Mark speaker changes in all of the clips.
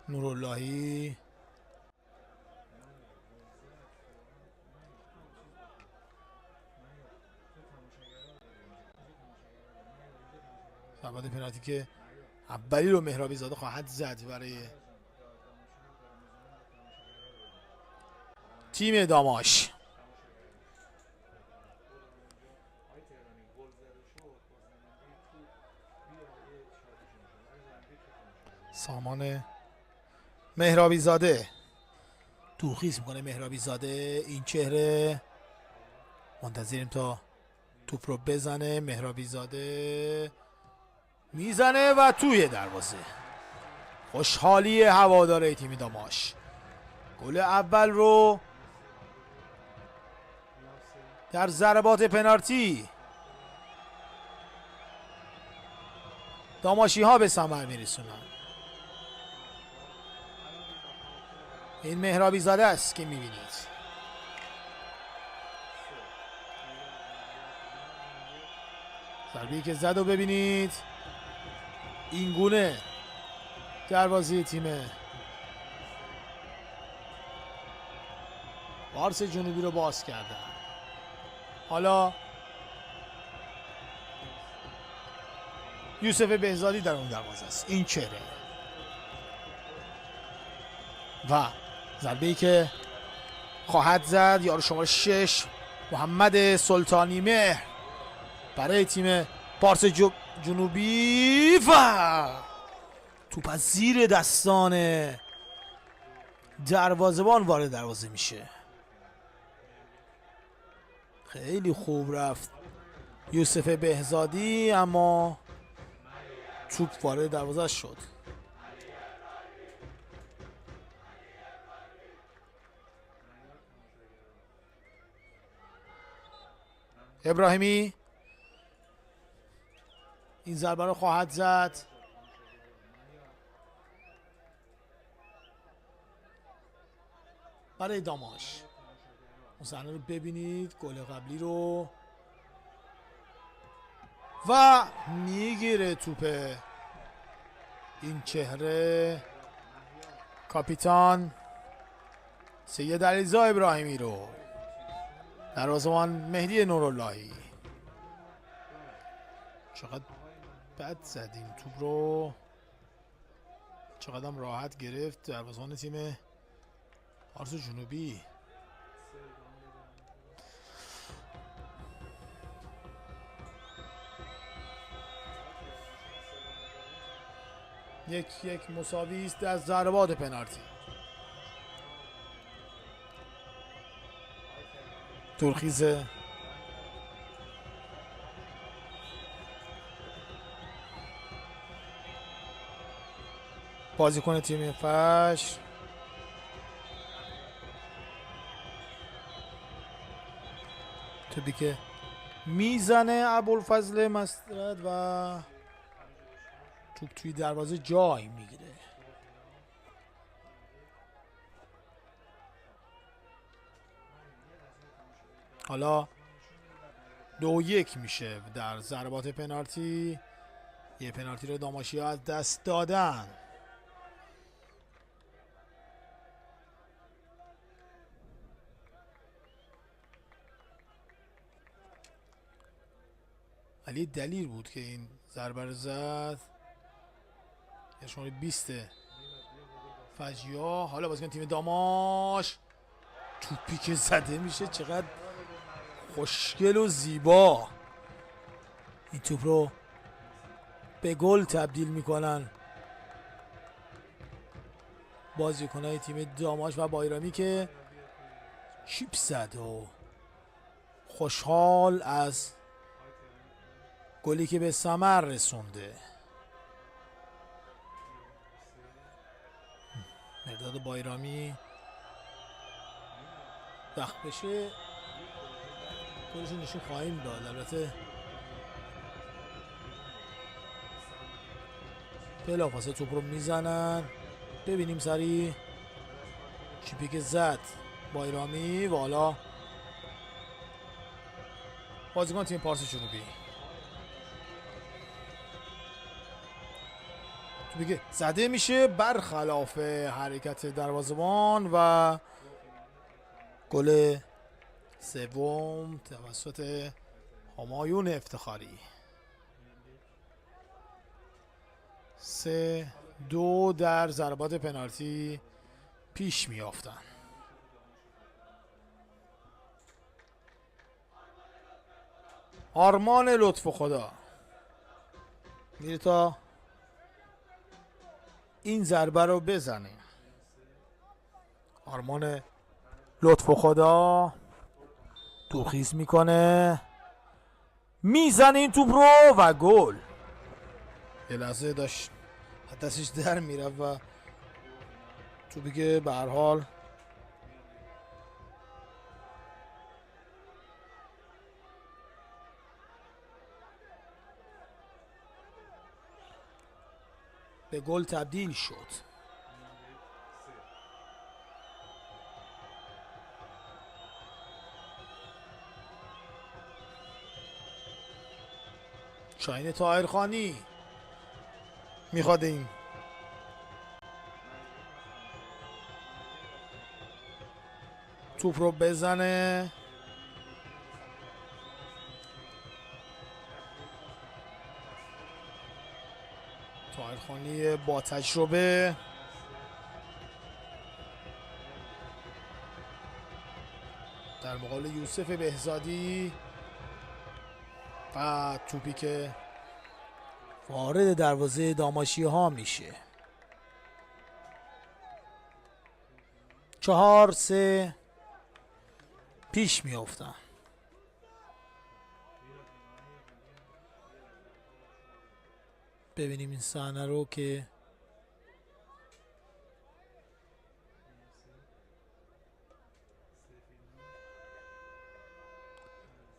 Speaker 1: نوراللهی ضربات پنالتی که اولی رو مهرابی زاده خواهد زد برای تیم داماش. سامان مهرابی زاده توخیز میکنه. مهرابی زاده این چهره منتظریم تا توپ رو بزنه. مهرابی زاده میزنه و توی دروازه. خوشحالی هواداره تیم داماش. گل اول رو در ضربات پنالتی داماشی ها به ثمر میرسونن. این مهرابی زاده است که میبینید. ضربه‌ای که زد و ببینید این گونه دروازه تیم پارس جنوبی رو باز کردن. حالا یوسف بهزادی در اون دروازه است. این چهره و ضربه‌ای که خواهد زد یارو شماره 6 محمد سلطانی مهر برای تیم پارس جنوبی و توپ از زیر دستان دروازه‌بان وارد دروازه میشه. خیلی خوب رفت یوسف بهزادی اما توپ وارد دروازه شد. ابراهیمی این ضربه رو خواهد زد. برای داماش اون صحنه رو ببینید. گل قبلی رو و میگیره توپ این چهره کاپیتان سید علیرضا ابراهیمی رو. دروازه‌بان مهدی نوراللهی چقدر بد زدیم توپ رو. چقدر هم راحت گرفت دروازه‌بان تیم پارس جنوبی. یک مساوی است در ضربات پنالتی. ترخیزه بازیکن تیم فش توپی که میزنه ابوالفضل مسرت و توپ توی دروازه جای میگیره. حالا 2-1 میشه در ضربات پنالتی. یه پنالتی رو داماشی‌ها از دست دادن. ولی دلیل بود که این ضربه رو زد. یه شماره 20 فجیا. حالا بازیکن تیم داماش توپی که زده میشه چقدر خوشگل و زیبا. این توپ رو به گل تبدیل میکنن بازیکنای تیم داماش و بایرامی که چیپ زد و خوشحال از گلی که به ثمر رسونده. مرداد بایرامی وقت بشه گلشون نشون خواهیم داد. البته بلافاصله توپ رو میزنن. ببینیم سریع چیپی که زد بایرامی و حالا بازیکن تیم پارس جنوبی توپی که زده میشه برخلاف حرکت دروازه‌بان و گل سوم توسط همایون افتخاری. 3-2 در ضربات پنالتی پیش میافتن. آرمان لطف خدا میره تا این ضربه رو بزنه. آرمان لطف خدا توخیز میکنه، میزنه این توپ رو و گل. یه لحظه داشت دستش در میره و توپی که به هر حال به گل تبدیل شد. شاهین طاهرخانی میخواد این توپ رو بزنه. طاهرخانی با تجربه در مقابل یوسف بهزادی و توپی که وارد دروازه داماشی ها میشه. 4-3 پیش میافتن. ببینیم این صحنه رو که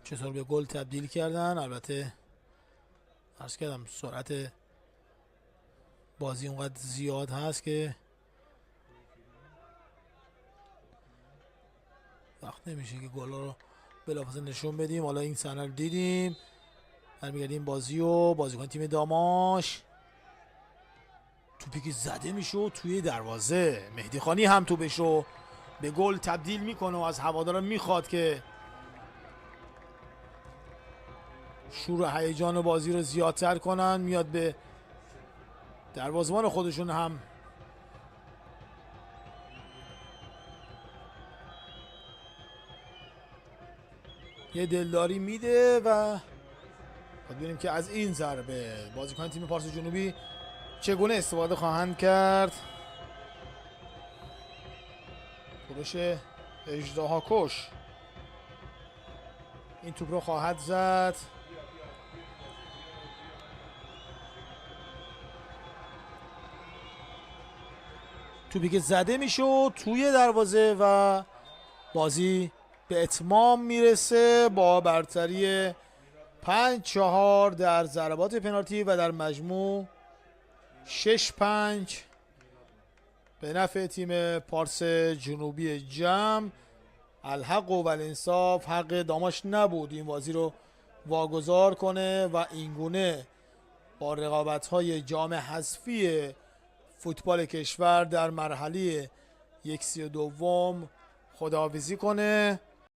Speaker 1: چطور به گل تبدیل کردن. البته عرض کردم سرعت بازی اونقدر زیاد هست که وقت نمیشه که گل رو بلافاصله نشون بدیم. حالا این صحنه رو دیدیم، برمیگردیم بازی و بازیکن تیم داماش توپی که زده میشه و توی دروازه مهدی خانی هم توپش رو به گل تبدیل میکنه و از هوادارا میخواد که شور و هیجان بازی رو زیادتر کنن. میاد به دروازه‌بان خودشون هم یه دلداری میده و ببینیم که از این ضربه بازیکن تیم پارس جنوبی چگونه استفاده خواهند کرد. کوروش اژدها-کش این توپ رو خواهد زد. توپی که زده میشه و توی دروازه و بازی به اتمام میرسه با برتری 5-4 در ضربات پنالتی و در مجموع 6-5 به نفع تیم پارس جنوبی جم. الحق و الانصاف حق داماش نبود این بازی رو واگذار کنه و اینگونه با رقابت‌های جام حذفی فوتبال کشور در مرحله 1/32 خداحافظی کنه.